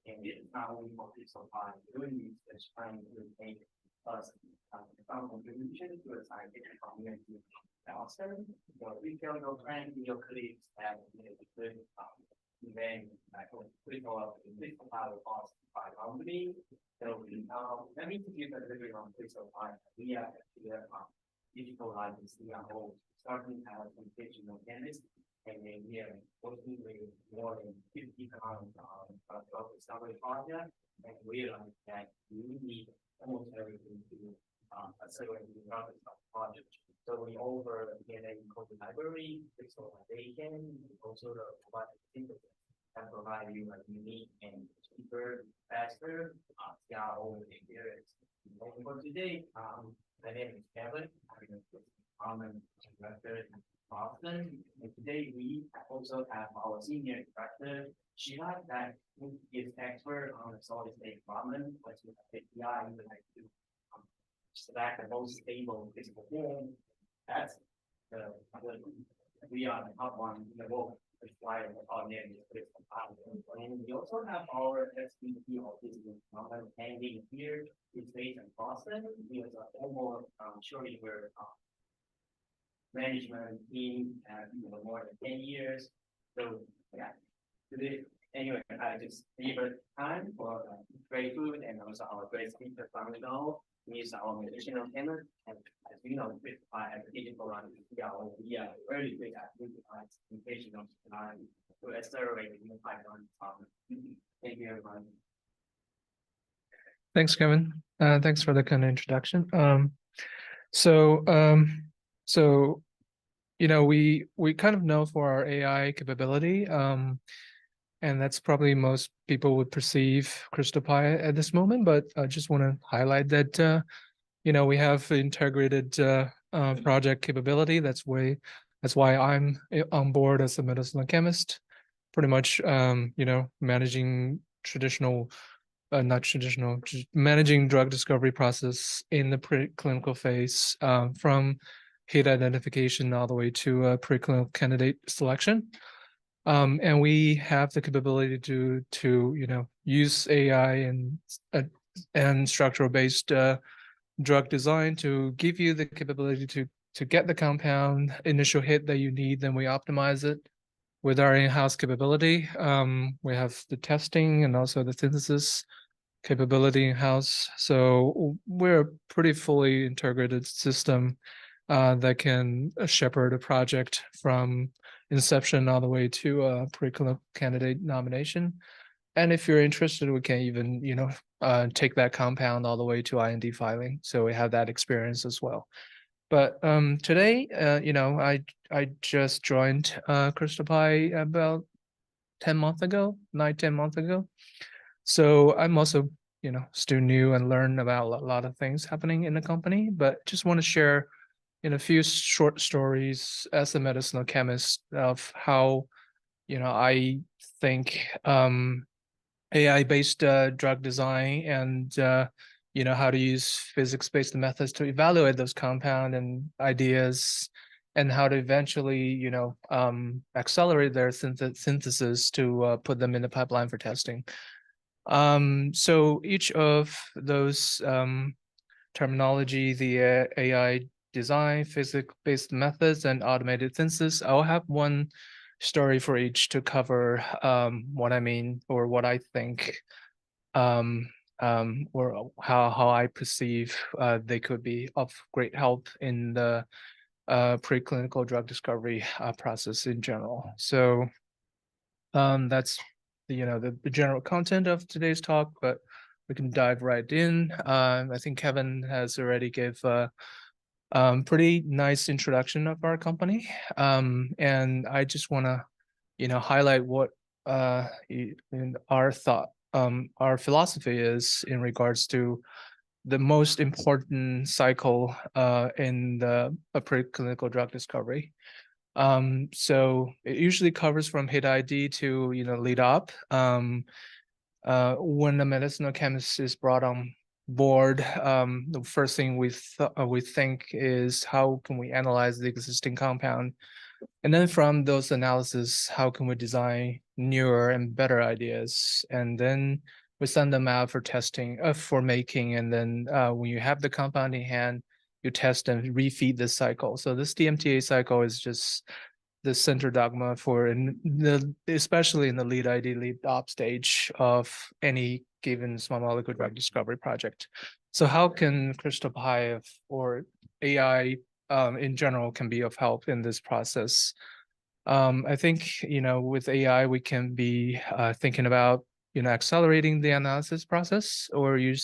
And it's not only for XtalPi doing research, trying to make us some contribution to the scientific community. And also, we tell your friends, your colleagues that good event like XtalPi cost $500. So let me give a little bit on XtalPi. We are actually digital license, we are all starting as digital chemists. And then we are working with more than 50 drug discovery projects and realize that we need almost everything to accelerate the drug discovery project. So we offer DNA code library, visualization, also the provide synthesis that provide you a unique and cheaper, faster CRO experience. And for today, my name is Kevin. I'm a common director in Boston. And today we also have our senior director, Sheila, that is expert on the solid state problem, which is API, we like to select the most stable physical form. That's the we are the top one in the world, which is why our name is physical problem. And we also have our SVP of physical problem hanging here. It's based in Boston. He is almost surely we're management team more than 10 years. So yeah, today anyway, I just favorite time for great food and also our great speaker from Ringo. He is our medicinal chemist, and as we know, with application for we are very good at application of to accelerate the new pipeline. Thank you, everyone. Thanks, Kevin. Thanks for the kind of introduction. So we kind of know for our AI capability, and that's probably most people would perceive XtalPi at this moment. But I just want to highlight that we have integrated project capability. That's why I'm on board as a medicinal chemist, pretty much managing just managing drug discovery process in the preclinical phase, from hit identification all the way to preclinical candidate selection. And we have the capability to use AI and structural based drug design to give you the capability to get the compound initial hit that you need. Then we optimize it with our in-house capability. We have the testing and also the synthesis capability in-house. So we're a pretty fully integrated system that can shepherd a project from inception all the way to a preclinical candidate nomination. And if you're interested, we can even take that compound all the way to IND filing. So we have that experience as well. But today, I just joined XtalPi about 10 months ago. So I'm also, still new and learn about a lot of things happening in the company, but just want to share in a few short stories as a medicinal chemist of how, I think AI-based drug design and, how to use physics-based methods to evaluate those compound and ideas, and how to eventually, accelerate their synthesis to put them in the pipeline for testing. So each of those terminology, the AI design, physics-based methods, and automated synthesis, I'll have one story for each to cover what I mean or what I think, or how I perceive they could be of great help in the preclinical drug discovery process in general. So that's the general content of today's talk, but we can dive right in. I think Kevin has already gave a pretty nice introduction of our company, and I just want to highlight what in our thought, our philosophy is in regards to the most important cycle in the preclinical drug discovery. So it usually covers from hit ID to lead up. When the medicinal chemist is brought on board, the first thing we think is how can we analyze the existing compound And then from those analysis, how can we design newer and better ideas? And then we send them out for testing, for making. And then when you have the compound in hand, you test and refeed this cycle. So this DMTA cycle is just the center dogma for especially in the lead ID, lead op stage of any given small molecule drug discovery project. So how can XtalPi or AI in general can be of help in this process? I think, with AI, we can be thinking about, accelerating the analysis process, or you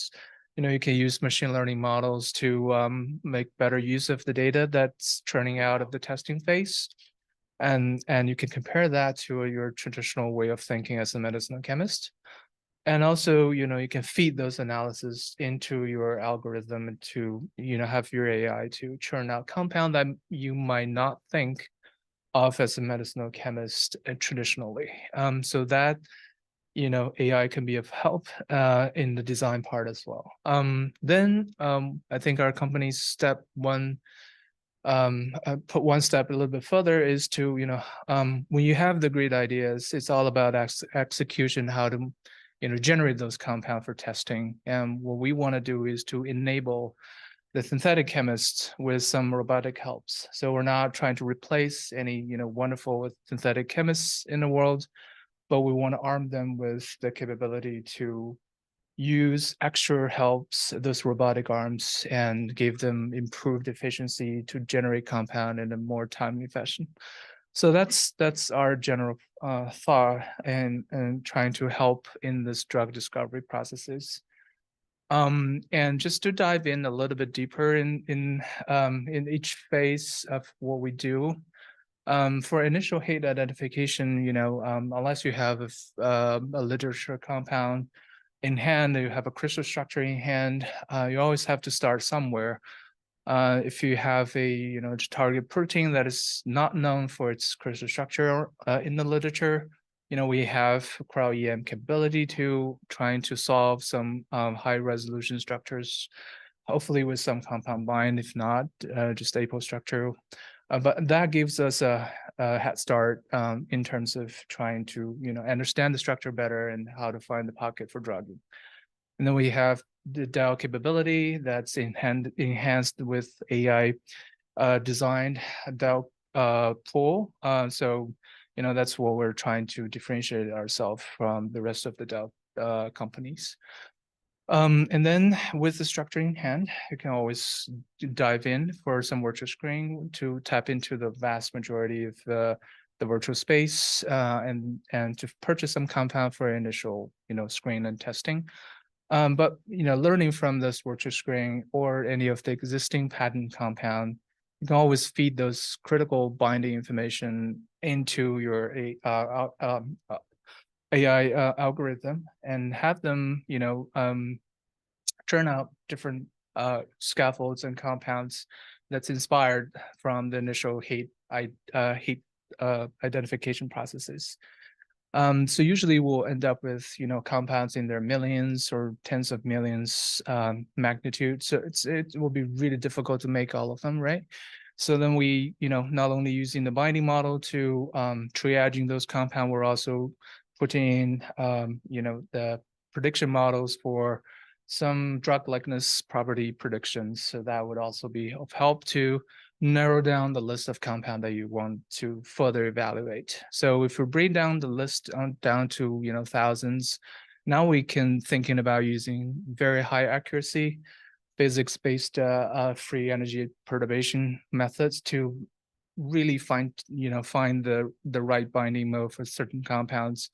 can use machine learning models to make better use of the data that's churning out of the testing phase. And you can compare that to your traditional way of thinking as a medicinal chemist. And also, you can feed those analysis into your algorithm to, have your AI to churn out compound that you might not think of as a medicinal chemist traditionally. So that, AI can be of help in the design part as well. Then I think our company's step one, put one step a little bit further is to, when you have the great ideas, it's all about execution, how to, generate those compound for testing. And what we want to do is to enable the synthetic chemists with some robotic helps. So we're not trying to replace any, wonderful synthetic chemists in the world, but we want to arm them with the capability to use extra helps, those robotic arms, and give them improved efficiency to generate compound in a more timely fashion. So that's our general thought and trying to help in this drug discovery processes. And just to dive in a little bit deeper in each phase of what we do. For initial hit identification, unless you have a literature compound in hand, you have a crystal structure in hand, you always have to start somewhere. If you have a target protein that is not known for its crystal structure in the literature, we have cryo-EM capability to trying to solve some high resolution structures, hopefully with some compound bind, if not just apo structure. But that gives us a head start in terms of trying to understand the structure better and how to find the pocket for drugging. And then we have the DAO capability that's enhanced with AI designed DAO pool. So that's what we're trying to differentiate ourselves from the rest of the DAO companies. And then with the structure in hand, you can always dive in for some virtual screen to tap into the vast majority of the virtual space and to purchase some compound for initial screen and testing. But learning from this virtual screen or any of the existing patent compound, you can always feed those critical binding information into your AI algorithm and have them, turn out different scaffolds and compounds that's inspired from the initial heat identification processes. So usually we'll end up with compounds in their millions or tens of millions magnitude. So it will be really difficult to make all of them, right? So then we not only using the binding model to triaging those compounds, we're also putting in the prediction models for some drug likeness property predictions. So that would also be of help to narrow down the list of compound that you want to further evaluate. So if we bring down the list down to thousands, now we can thinking about using very high accuracy physics-based free energy perturbation methods to really find the right binding mode for certain compounds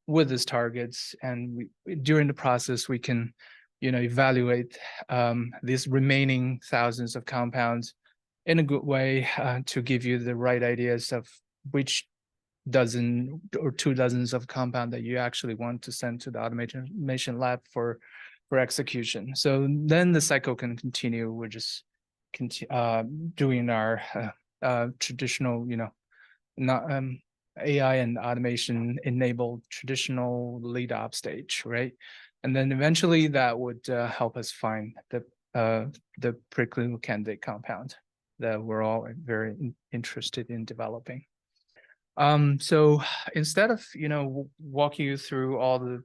with these targets. And during the process we can evaluate these remaining thousands of compounds in a good way to give you the right ideas of which dozen or 2 dozens of compound that you actually want to send to the automation lab for execution. So then the cycle can continue. We're just doing our traditional, not AI and automation enabled traditional lead op stage, right? And then eventually that would help us find the preclinical candidate compound that we're all very interested in developing. So instead of, walking you through all the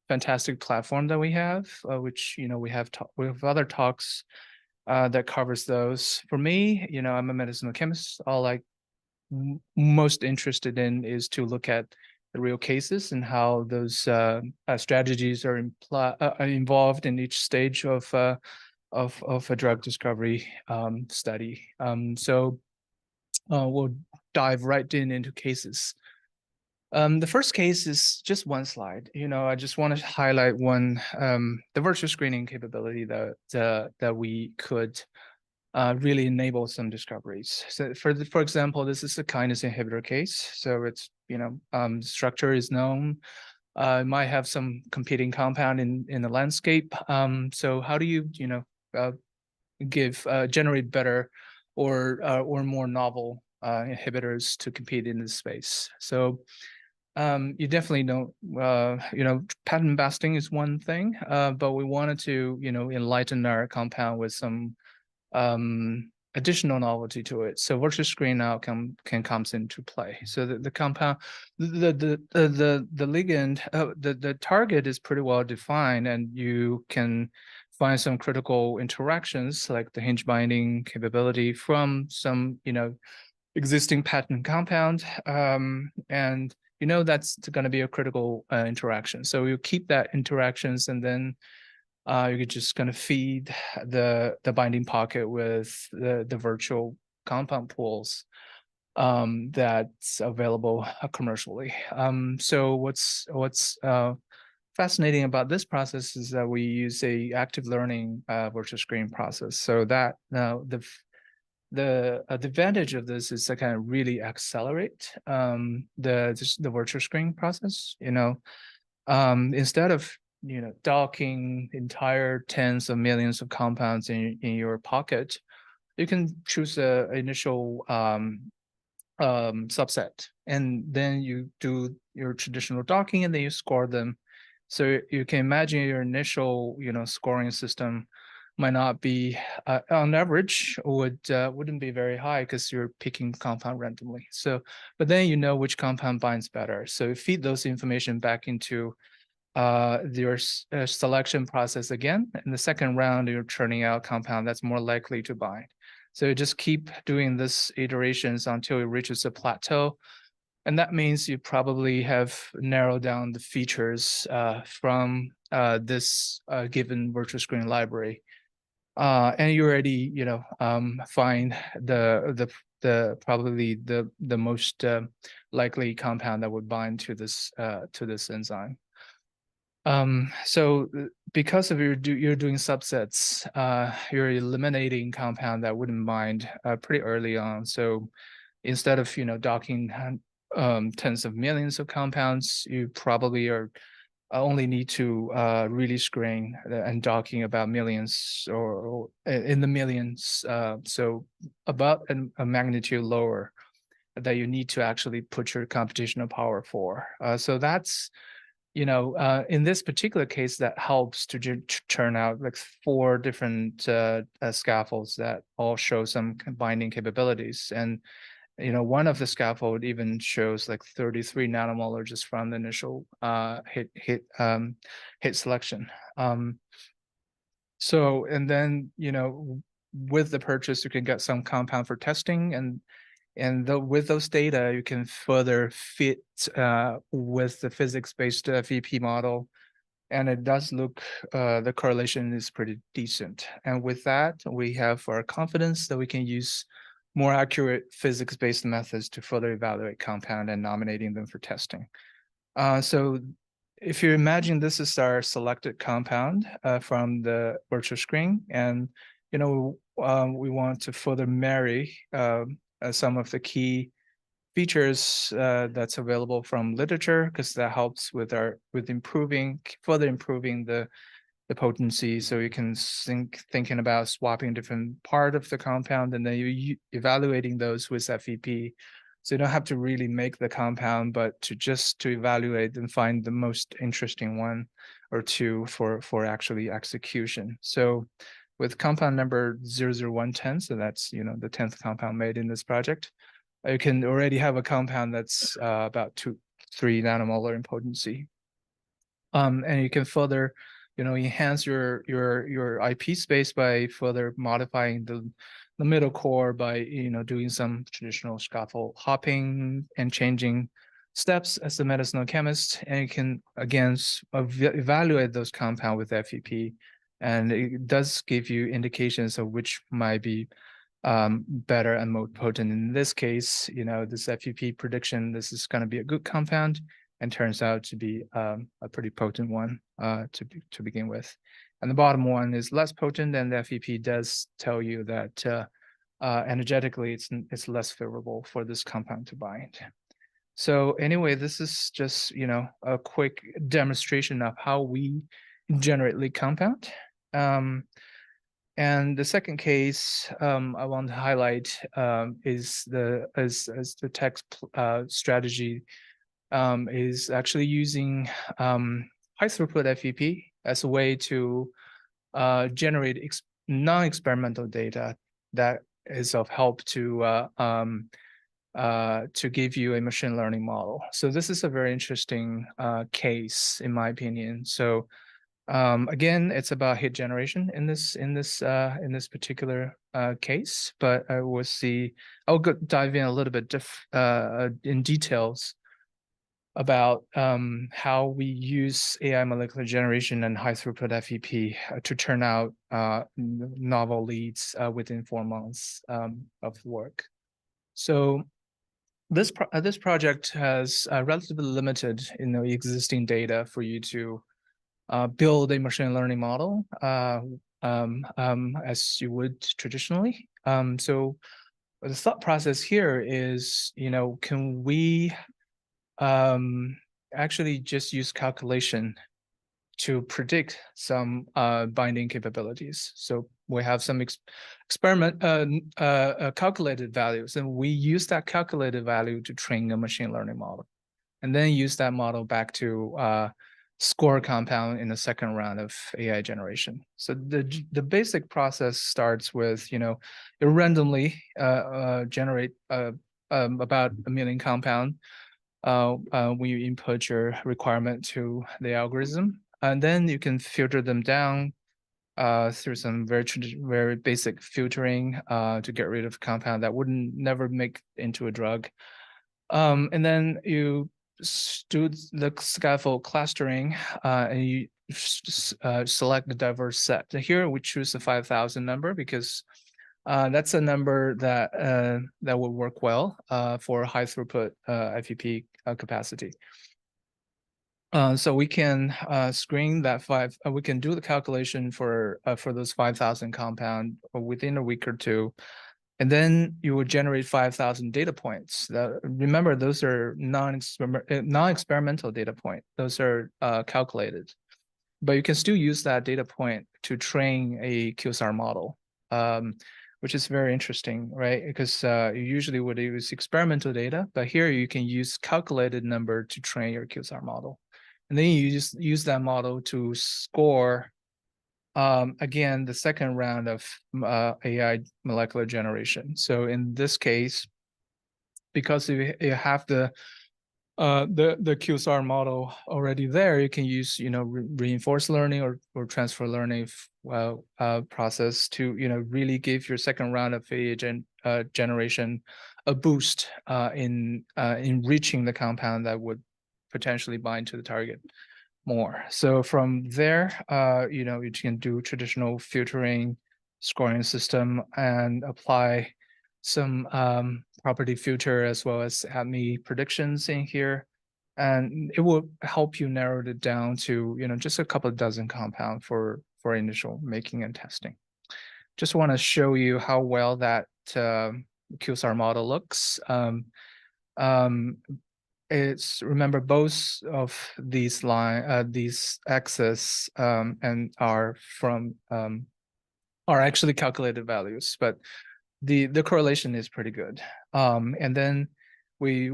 fantastic platform that we have, which, we have other talks that covers those. For me, I'm a medicinal chemist. All I most interested in is to look at the real cases and how those strategies are involved in each stage of a drug discovery study. So we'll dive right into cases. The first case is just one slide. I just want to highlight one, the virtual screening capability that we could really enable some discoveries. So for example, this is a kinase inhibitor case. So it's, structure is known. It might have some competing compound in the landscape. So how do you, uh, generate better or more novel inhibitors to compete in this space? So you definitely don't, patent busting is one thing, but we wanted to, enlighten our compound with some additional novelty to it. So virtual screen now can comes into play. So the compound, the ligand, the target is pretty well defined, and you can find some critical interactions like the hinge binding capability from some, existing patent compound, and that's going to be a critical interaction. So you keep that interactions, and then you could just kind of feed the binding pocket with the virtual compound pools that's available commercially. So what's fascinating about this process is that we use a active learning virtual screen process. So that now the advantage of this is to kind of really accelerate the virtual screen process. Instead of docking entire tens of millions of compounds in your pocket, you can choose a initial subset, and then you do your traditional docking, and then you score them. So you can imagine your initial scoring system might not be on average wouldn't be very high because you're picking compound randomly. So but then which compound binds better, so you feed those information back into your selection process again. In the second round, you're churning out compound that's more likely to bind. So you just keep doing this iterations until it reaches a plateau. And that means you probably have narrowed down the features from this given virtual screen library. And you already, find probably the most likely compound that would bind to this enzyme. So because of you're doing subsets, you're eliminating compound that wouldn't bind pretty early on. So instead of docking tens of millions of compounds, you probably are only need to really screen and docking about millions or in the millions. So about a magnitude lower that you need to actually put your computational power for. So that's in this particular case, that helps to churn out like 4 different scaffolds that all show some binding capabilities. And, one of the scaffold even shows like 33 nanomolar just from the initial hit selection. So, and then, with the purchase, you can get some compound for testing, and with those data, you can further fit with the physics-based VP model. And it does look, the correlation is pretty decent. And with that, we have our confidence that we can use more accurate physics-based methods to further evaluate compound and nominating them for testing. So if you imagine this is our selected compound from the virtual screen, and we want to further marry some of the key features that's available from literature, because that helps with further improving the potency. So you can thinking about swapping different part of the compound, and then you evaluating those with FEP. So you don't have to really make the compound, but to evaluate and find the most interesting one or two for actually execution. So with compound number 00110, so that's the 10th compound made in this project, you can already have a compound that's about 2-3 nanomolar in potency. And you can further, enhance your IP space by further modifying the middle core by doing some traditional scaffold hopping and changing steps as a medicinal chemist. And you can again evaluate those compounds with FEP, and it does give you indications of which might be better and more potent. In this case, this FEP prediction, this is going to be a good compound, and turns out to be a pretty potent one to begin with. And the bottom one is less potent, and the FEP does tell you that energetically it's less favorable for this compound to bind. So anyway, this is just a quick demonstration of how we generate lead compound. And the second case I want to highlight is the text strategy is actually using high throughput FEP as a way to generate non-experimental data that is of help to give you a machine learning model. So this is a very interesting case, in my opinion. So again, it's about hit generation in this particular case, but I'll dive in a little bit in details about how we use AI molecular generation and high throughput FEP to turn out novel leads within 4 months of work. So this project has relatively limited existing data for you to build a machine learning model as you would traditionally. So the thought process here is, can we actually just use calculation to predict some binding capabilities? So we have some calculated values, and we use that calculated value to train a machine learning model, and then use that model back to score a compound in the second round of AI generation. So the basic process starts with, you randomly generate about 1 million compound when you input your requirement to the algorithm, and then you can filter them down through some very basic filtering to get rid of compound that wouldn't never make into a drug. And then you do the scaffold clustering, and you select the diverse set. Here we choose the 5,000 number because that's a number that would work well for high throughput FEP capacity. So we can screen that we can do the calculation for those 5,000 compound within a week or two, and then you will generate 5,000 data points. Remember, those are non-experimental data point. Those are calculated, but you can still use that data point to train a QSAR model, which is very interesting, right? Because you usually would use experimental data, but here you can use calculated number to train your QSAR model. And then you just use that model to score, again, the second round of AI molecular generation. So in this case, because you have the QSAR model already there, you can use reinforced learning or transfer learning process to really give your second round of AI generation a boost in reaching the compound that would potentially bind to the target more. So from there, you can do traditional filtering, scoring system, and apply some property filter as well as ADME predictions in here, and it will help you narrow it down to just a couple of dozen compound for initial making and testing. Just want to show you how well that QSAR model looks. It's remember both of these these axes and are actually calculated values, but the correlation is pretty good. And then we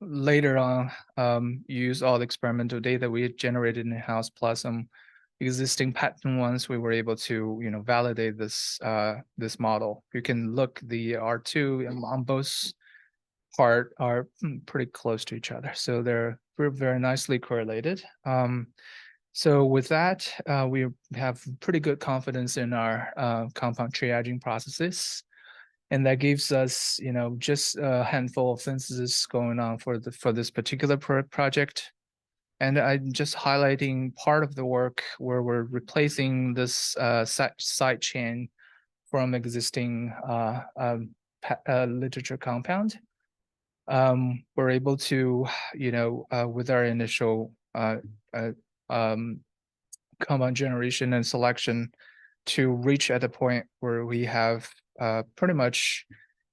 later on use all the experimental data we generated in-house plus some existing pattern ones. We were able to validate this this model. You can look the R2 on both part are pretty close to each other. So they're very nicely correlated. So with that, we have pretty good confidence in our compound triaging processes. And that gives us, just a handful of synthesis going on for this particular project. And I'm just highlighting part of the work where we're replacing this side chain from existing literature compound. We're able to, with our initial compound generation and selection, to reach at a point where we have pretty much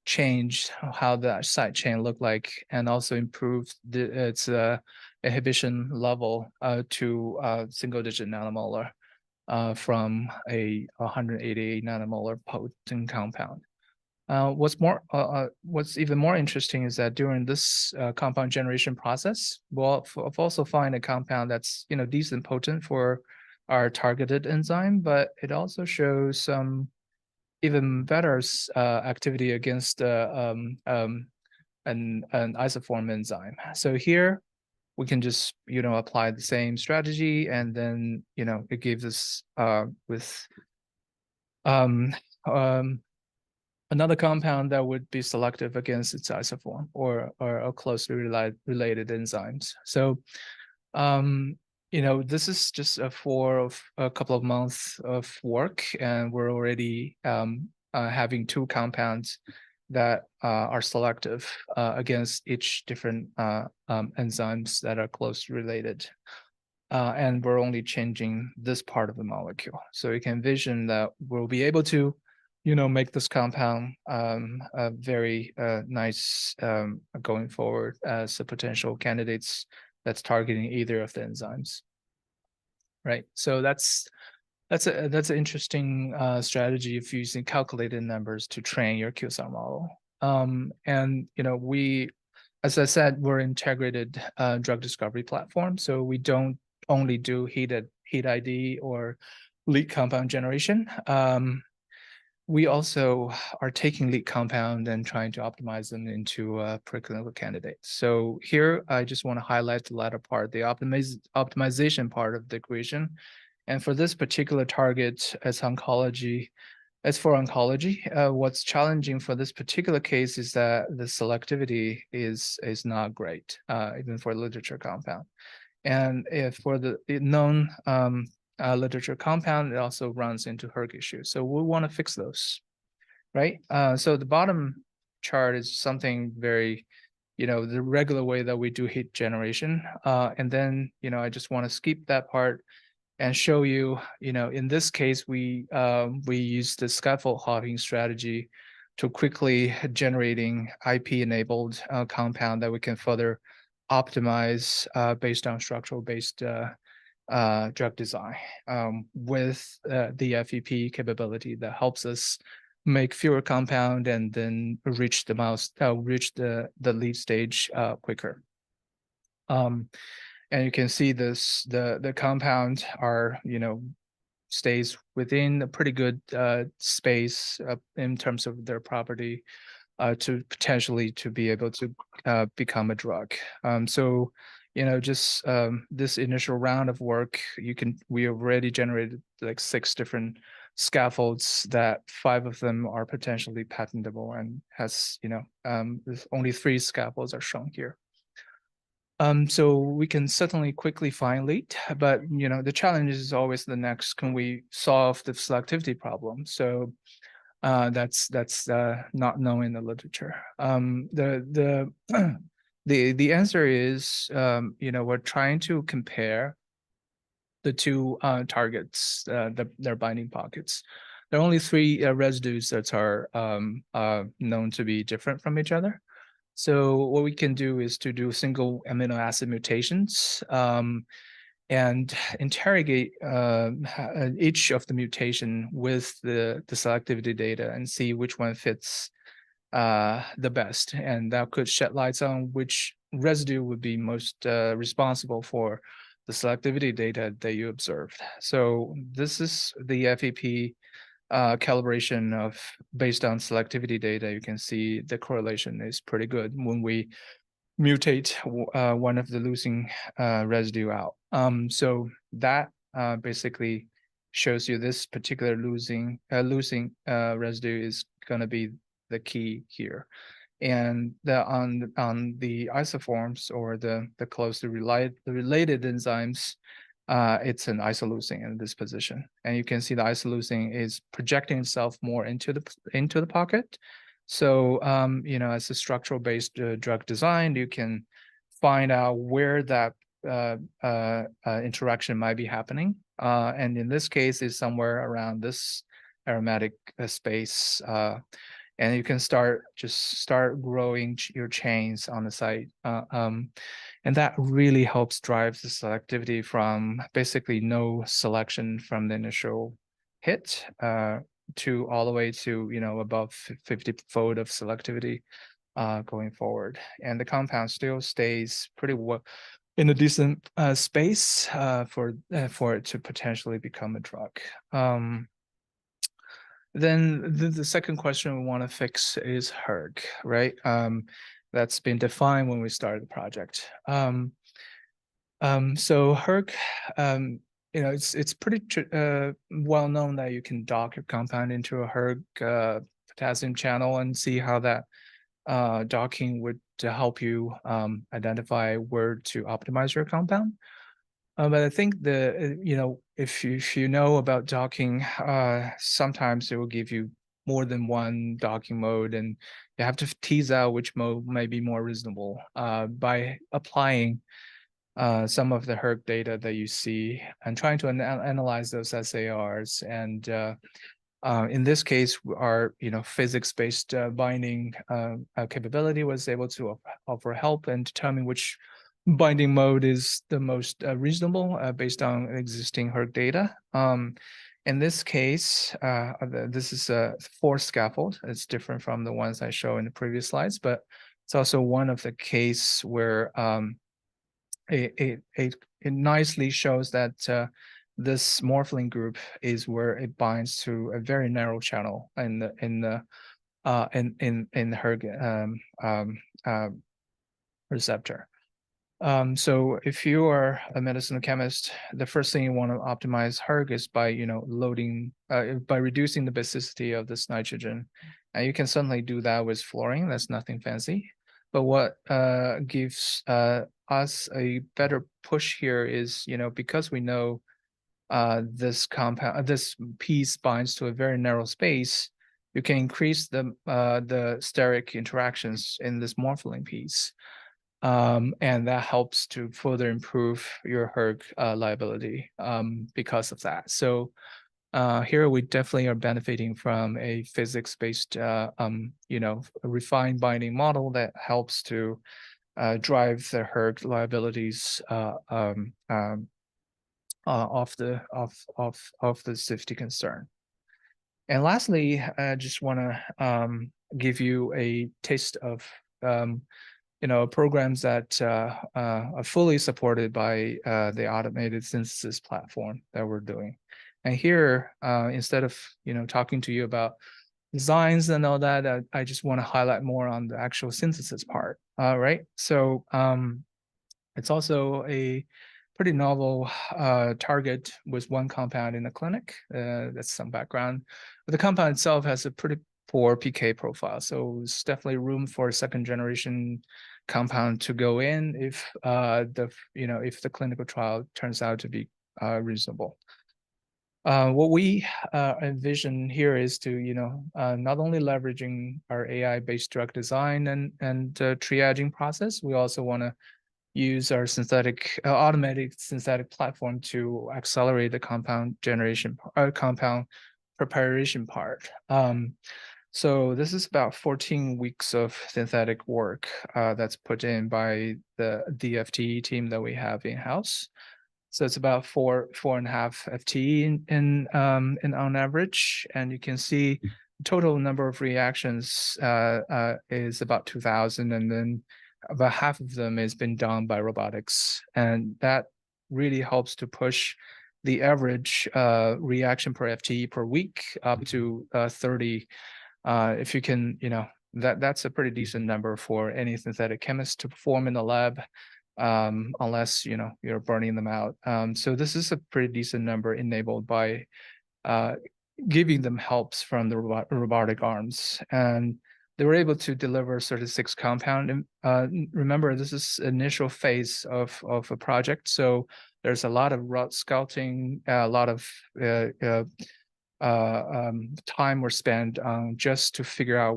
changed how the side chain looked like, and also improved its inhibition level to single-digit nanomolar from a 188 nanomolar potent compound. What's even more interesting is that during this compound generation process, we'll also find a compound that's decent potent for our targeted enzyme, but it also shows some even better activity against an isoform enzyme. So here we can just apply the same strategy, and then it gives us with another compound that would be selective against its isoform or closely related enzymes. So this is just for a couple of months of work, and we're already having two compounds that are selective against each different enzymes that are closely related. And we're only changing this part of the molecule. So you can envision that we'll be able to, make this compound very nice going forward as a potential candidates that's targeting either of the enzymes, right? So that's an interesting strategy of using calculated numbers to train your QSAR model. And we, as I said, we're integrated drug discovery platform, so we don't only do heat ID or lead compound generation. We also are taking lead compound and trying to optimize them into preclinical candidates. So here, I just want to highlight the latter part, the optimization part of the equation. And for this particular target, as for oncology, what's challenging for this particular case is that the selectivity is not great, even for literature compound. And if for the known literature compound, it also runs into hERG issues. So we want to fix those, right? So the bottom chart is something very, the regular way that we do heat generation. And then, I just want to skip that part and show you, in this case, we use the scaffold hopping strategy to quickly generating IP-enabled compound that we can further optimize based on structural-based drug design with the FEP capability that helps us make fewer compound and then reach the lead stage quicker. And you can see this, the compound are, stays within a pretty good space in terms of their property to potentially to be able to become a drug. So, just this initial round of work, we already generated like 6 different scaffolds that 5 of them are potentially patentable, and has, there's only 3 scaffolds are shown here. So we can certainly quickly find lead, but the challenge is always the next, can we solve the selectivity problem? So that's not known in the literature. The answer is, we're trying to compare the 2 targets, their binding pockets. There are only 3 residues that are known to be different from each other. So what we can do is to do single amino acid mutations and interrogate each of the mutation with the selectivity data and see which one fits the best. And that could shed lights on which residue would be most responsible for the selectivity data that you observed. So this is the FEP calibration of based on selectivity data, you can see the correlation is pretty good when we mutate one of the leucine residue out. So that basically shows you this particular leucine residue is going to be the key here. And on the isoforms or the closely related enzymes, it's an isoleucine in this position, and you can see the isoleucine is projecting itself more into the pocket. So as a structural based drug design, you can find out where that interaction might be happening, and in this case, is somewhere around this aromatic space. And you can start growing your chains on the site. And that really helps drive the selectivity from basically no selection from the initial hit to all the way to above 50-fold of selectivity going forward. And the compound still stays pretty well in a decent space for it to potentially become a drug. Then the second question we want to fix is hERG, right? That's been defined when we started the project. So hERG, it's pretty well known that you can dock your compound into a hERG potassium channel and see how that docking would help you identify where to optimize your compound. But I think if you know about docking, sometimes it will give you more than one docking mode, and you have to tease out which mode may be more reasonable by applying some of the hERG data that you see and trying to analyze those SARs. And in this case, our physics-based binding capability was able to offer help and determine which binding mode is the most reasonable based on existing hERG data. In this case, this is a 4th scaffold. It's different from the ones I showed in the previous slides, but it's also one of the case where it nicely shows that this morpholin group is where it binds to a very narrow channel in the hERG receptor. So if you are a medicinal chemist, the first thing you want to optimize hERG is by loading by reducing the basicity of this nitrogen, and you can certainly do that with fluorine. That's nothing fancy. But what gives us a better push here is because we know this piece binds to a very narrow space, you can increase the steric interactions in this morpholin piece. And that helps to further improve your hERG liability because of that. So here we definitely are benefiting from a physics-based, refined binding model that helps to drive the hERG liabilities off the safety concern. And lastly, I just want to give you a taste of programs that are fully supported by the automated synthesis platform that we're doing. And here, instead of talking to you about designs and all that, I just want to highlight more on the actual synthesis part. Right. So it's also a pretty novel target with one compound in the clinic. That's some background. But the compound itself has a pretty poor PK profile, so it's definitely room for a 2nd generation compound to go in if if the clinical trial turns out to be reasonable. What we envision here is to not only leveraging our AI-based drug design and triaging process, we also want to use our automatic synthetic platform to accelerate the compound generation, compound preparation part. So this is about 14 weeks of synthetic work that's put in by the FTE team that we have in-house. So it's about 4.5 FTE in on average, and you can see the total number of reactions is about 2,000, and then about half of them has been done by robotics, and that really helps to push the average reaction per FTE per week up to 30. If you can, that's a pretty decent number for any synthetic chemist to perform in the lab, unless you're burning them out. So this is a pretty decent number enabled by giving them helps from the robotic arms, and they were able to deliver 36 compound. And remember, this is initial phase of a project, so there's a lot of route scouting, a lot of time were spent on just to figure out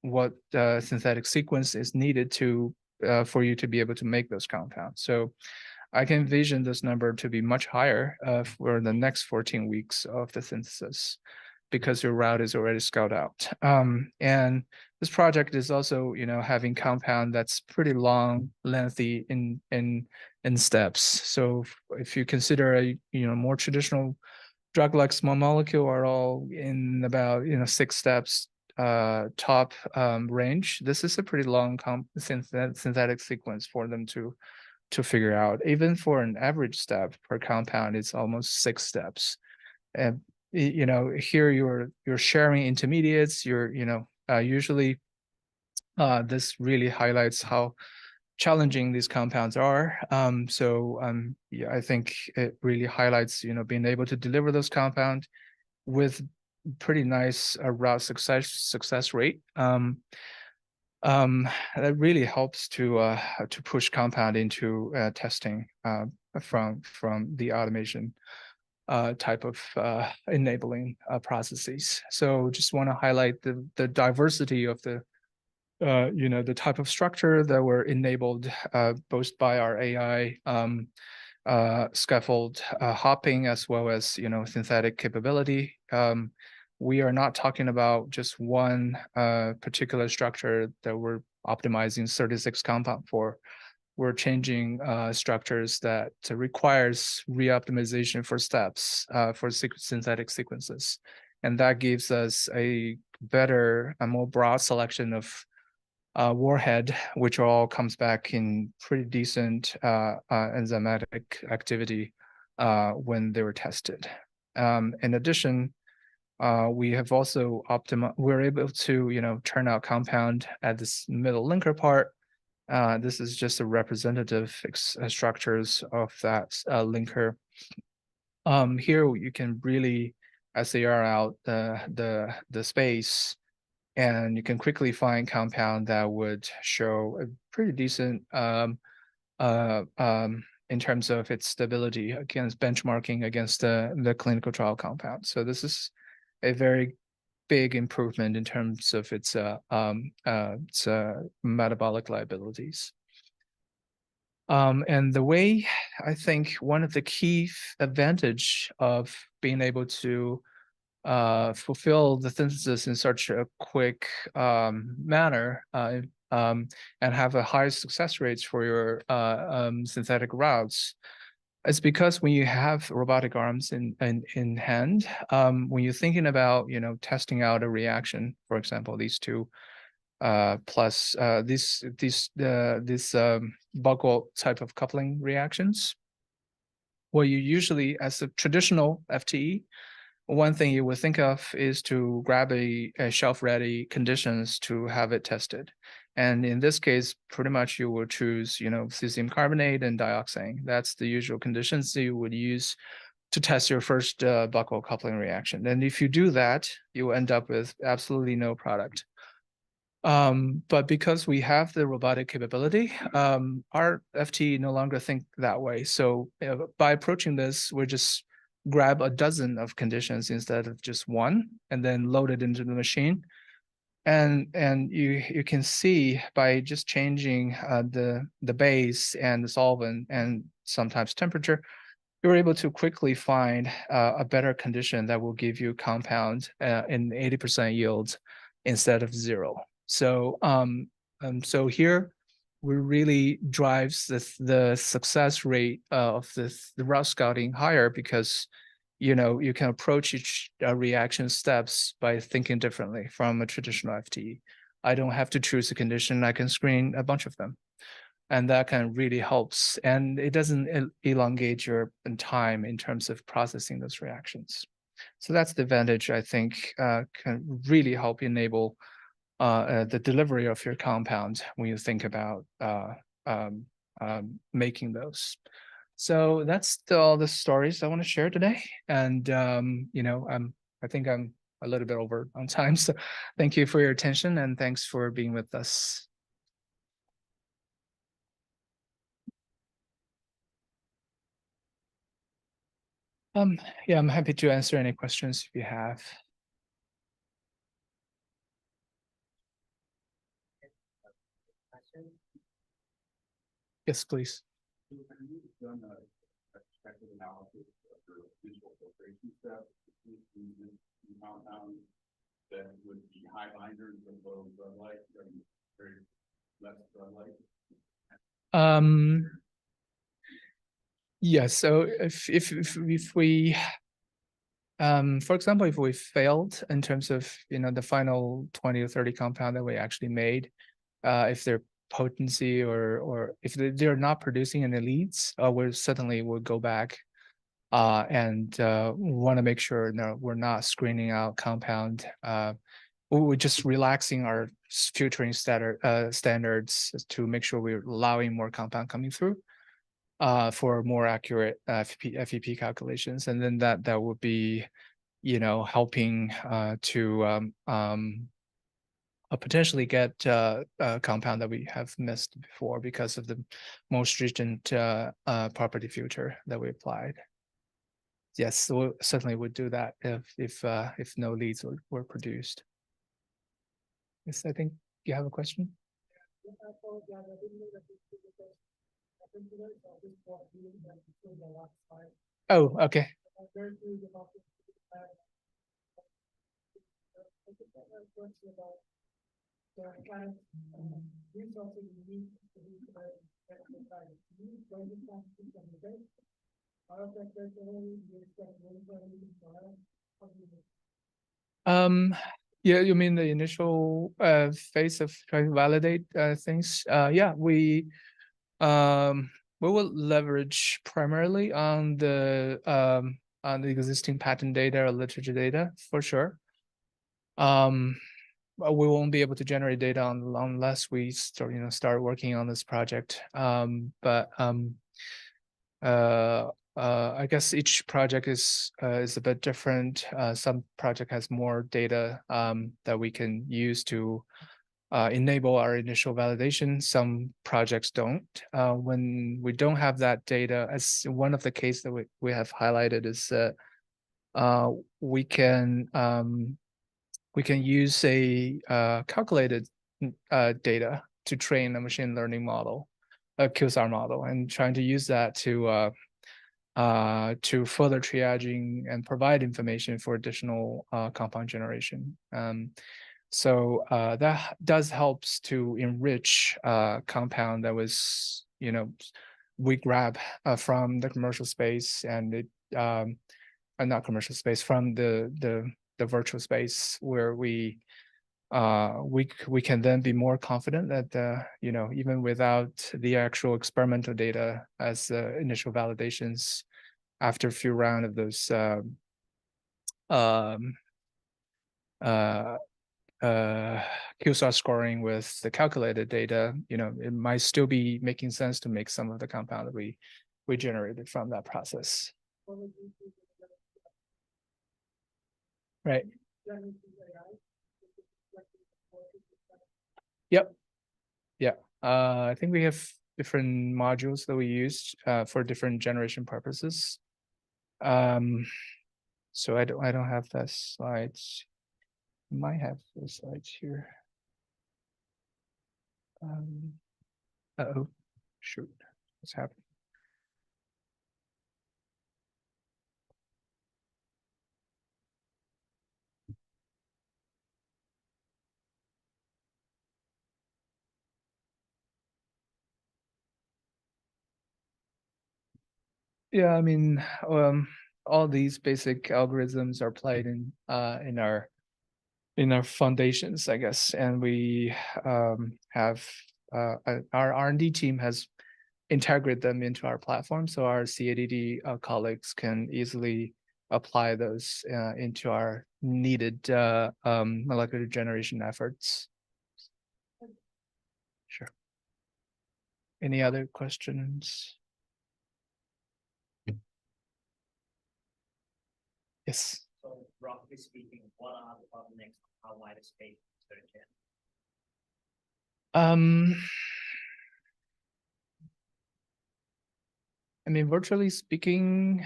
what synthetic sequence is needed to for you to be able to make those compounds. So I can envision this number to be much higher for the next 14 weeks of the synthesis, because your route is already scouted out. And this project is also, having compound that's pretty long, lengthy in steps. So if you consider a more traditional drug like small molecule are all in about 6 steps top range, this is a pretty long synthetic sequence for them to figure out. Even for an average step per compound, it's almost 6 steps. And here you're sharing intermediates. You're usually this really highlights how challenging these compounds are. Yeah, I think it really highlights being able to deliver those compounds with pretty nice route success rate. That really helps to push compound into testing from the automation type of enabling processes. So just want to highlight the diversity of the the type of structure that were enabled both by our AI scaffold hopping, as well as synthetic capability. We are not talking about just one particular structure that we're optimizing 36 compound for. We're changing structures that requires re-optimization for steps for synthetic sequences. And that gives us a better and more broad selection of warhead, which all comes back in pretty decent enzymatic activity when they were tested. In addition, we have also we're able to turn out compound at this middle linker part. This is just a representative structures of that linker. Here you can really SAR out the space, and you can quickly find compound that would show a pretty decent in terms of its stability against benchmarking against the clinical trial compound. So this is a very big improvement in terms of its metabolic liabilities. And the way I think one of the key advantage of being able to fulfill the synthesis in such a quick manner and have a high success rates for your synthetic routes, it's because when you have robotic arms in hand, when you're thinking about testing out a reaction, for example, these two plus this buccal type of coupling reactions, what you usually, as a traditional FTE, one thing you would think of is to grab a shelf-ready conditions to have it tested. And in this case, pretty much you will choose, cesium carbonate and dioxane. That's the usual conditions that you would use to test your first buccal coupling reaction. And if you do that, you will end up with absolutely no product. But because we have the robotic capability, our FTE no longer think that way. So by approaching this, we're just grab a dozen of conditions instead of just one, and then load it into the machine. And you can see by just changing the base and the solvent and sometimes temperature, you're able to quickly find a better condition that will give you compound in 80% yields instead of 0. So so here we really drives the success rate of the route scouting higher, because you can approach each reaction steps by thinking differently from a traditional FTE. I don't have to choose a condition. I can screen a bunch of them. and that can really helps, and it doesn't elongate your time in terms of processing those reactions. So that's the advantage, I think, can really help enable the delivery of your compound when you think about um, making those. So that's all the stories I want to share today. And I think I'm a little bit over on time. So thank you for your attention and thanks for being with us. Yeah, I'm happy to answer any questions if you have. Yes, please. Have you done a retrospective analysis of your visual filtration step using compounds that would be high binders of low drug light, very less drug light? Yeah, so if we for example, if we failed in terms of the final 20 or 30 compound that we actually made, if their potency or if they're not producing any leads, we certainly will go back and want to make sure we're not screening out compound. We're just relaxing our filtering standards to make sure we're allowing more compound coming through for more accurate FEP calculations, and then that would be helping to potentially get a compound that we have missed before because of the more stringent property filter that we applied. Yes, we certainly would do that if no leads were produced. Yes, I think you have a question. Oh, okay. Yeah, you mean the initial phase of trying to validate things? Yeah, we will leverage primarily on the existing patent data or literature data for sure. But we won't be able to generate data unless we start working on this project. I guess each project is a bit different. Some project has more data that we can use to enable our initial validation. Some projects don't. When we don't have that data, as one of the cases that we have highlighted is that we can use a calculated data to train a machine learning model, a QSAR model, and trying to use that to further triaging and provide information for additional compound generation. So that does helps to enrich compound that was, we grab from the commercial space and it, not commercial space, from the virtual space where we can then be more confident that even without the actual experimental data as initial validations, after a few rounds of those QSAR scoring with the calculated data, it might still be making sense to make some of the compound that we generated from that process. Right. Yep. Yeah. I think we have different modules that we use for different generation purposes. So I don't have that slides. I might have those slides here. Uh-oh, shoot, what's happening? Yeah, I mean, all these basic algorithms are played in our foundations, I guess, and we have our R&D team has integrated them into our platform, so our CADD colleagues can easily apply those into our needed molecular generation efforts. Sure. Any other questions? Yes. So roughly speaking, what are the bottlenecks? How wide a space is there again? I mean, virtually speaking,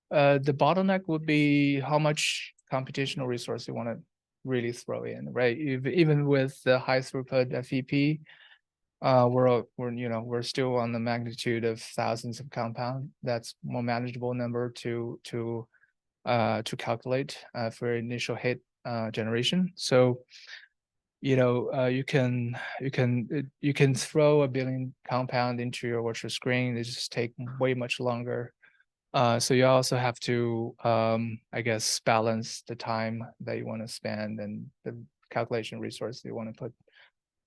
the bottleneck would be how much computational resource you want to really throw in, right? Even with the high throughput FEP, we're still on the magnitude of thousands of compound. That's more manageable number to calculate for initial hit generation. So you can throw a billion compound into your virtual screen. It just take way much longer. So you also have to, I guess, balance the time that you want to spend and the calculation resource you want to put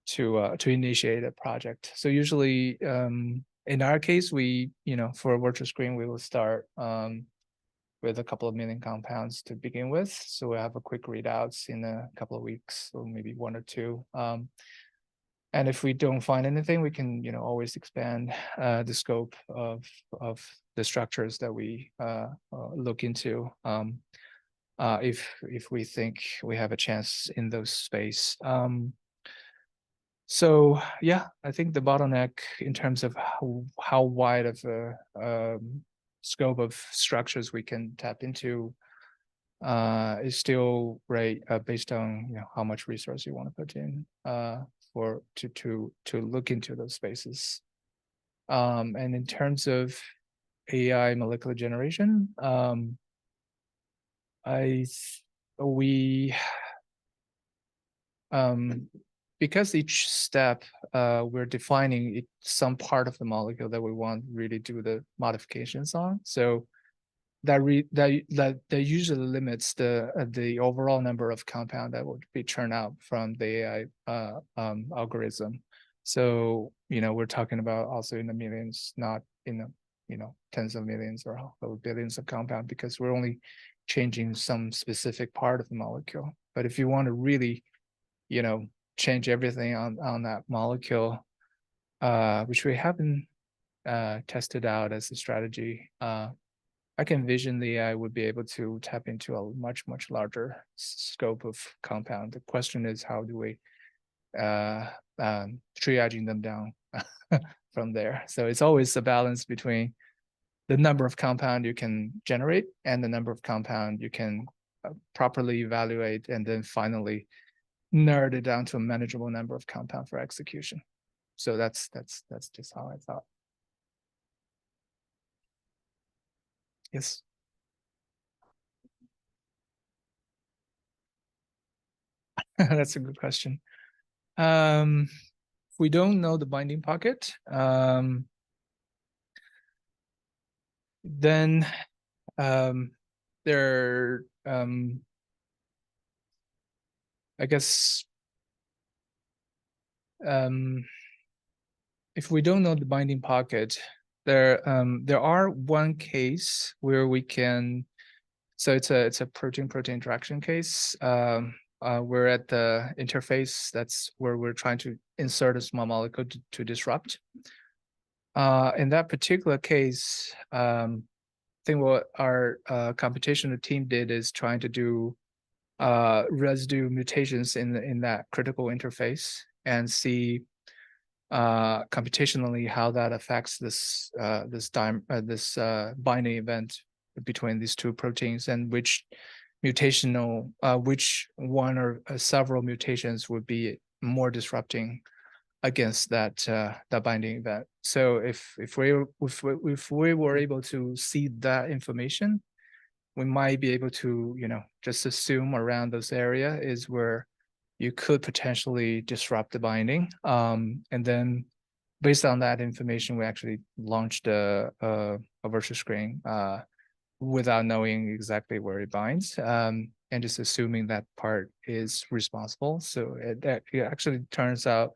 to initiate a project. So usually, in our case, we, for a virtual screen, we will start with a couple of million compounds to begin with. So we have a quick readouts in a couple of weeks, or maybe one or two. And if we don't find anything, we can, always expand the scope of the structures that we look into. If we think we have a chance in those space. So yeah, I think the bottleneck in terms of how wide of a scope of structures we can tap into is still right based on how much resource you want to put in to look into those spaces. And in terms of AI molecular generation, because each step we're defining some part of the molecule that we want really do the modifications on. So that usually limits the overall number of compound that would be churned out from the AI algorithm. So we're talking about also in the millions, not in the tens of millions or billions of compound, because we're only changing some specific part of the molecule. But if you want to really change everything on that molecule, which we haven't tested out as a strategy. I can envision the AI would be able to tap into a much larger scope of compound. The question is, how do we triaging them down from there? So it's always a balance between the number of compound you can generate and the number of compound you can properly evaluate, and then finally narrowed it down to a manageable number of compound for execution. So that's just how I thought. Yes. That's a good question. We don't know the binding pocket. Then there, I guess, if we don't know the binding pocket, there are one case where we can. So it's a protein-protein interaction case. We're at the interface. That's where we're trying to insert a small molecule to disrupt. In that particular case, I think what our computational team did is trying to do residue mutations in that critical interface and see computationally how that affects this binding event between these two proteins, and which one or several mutations would be more disrupting against that binding event. So if we were able to see that information, we might be able to just assume around those area is where you could potentially disrupt the binding. And then based on that information, we actually launched a virtual screen without knowing exactly where it binds. and just assuming that part is responsible. So it actually turns out,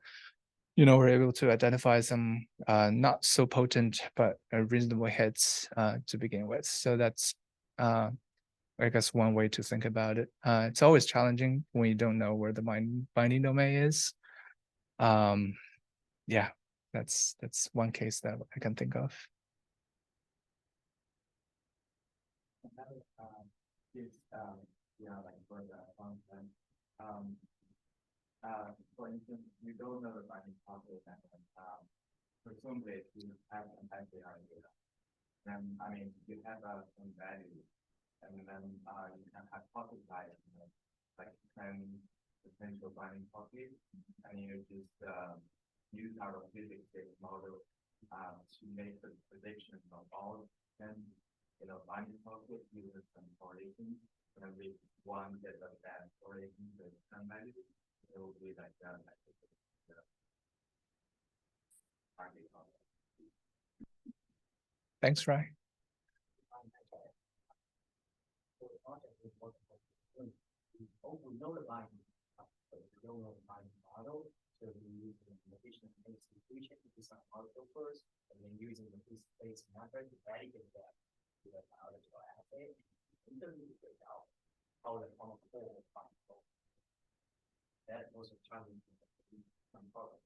we're able to identify some not so potent but reasonable hits to begin with. So that's I guess one way to think about it. It's always challenging when you don't know where the binding domain is. Yeah, that's one case that I can think of. Like for the function, for instance, you don't know the binding pocket, and presumably you have an IPR data. Then, I mean, you have some value, and then you can hypothesize, like 10 potential binding pockets, and you just use our physics-based model to make the prediction of all 10, binding pockets using some correlation. And with one that of that correlation with 10 values, it will be like that. Thanks, Rai. We know the binding, but we don't know the binding model. So we use the implementation of the institution to design model first, and then using the space method to validate that to the biological assay. And then we figure out how the whole binding. That was a challenge in some problem.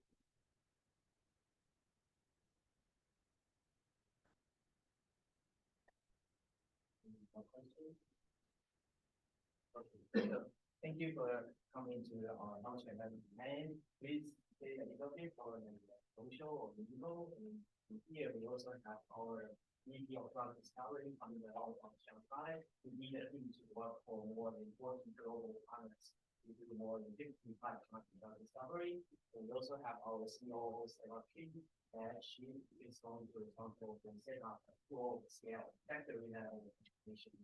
Thank you for coming to our launch event. And please stay a little bit for the social or legal. And here we also have our VP of drug discovery coming along from Shanghai. We need a team to work for more than 40 global partners. We do more than 55 drug discovery. And we also have our COO, Sarah King, and she is going to responsible for setting up a full scale factory level information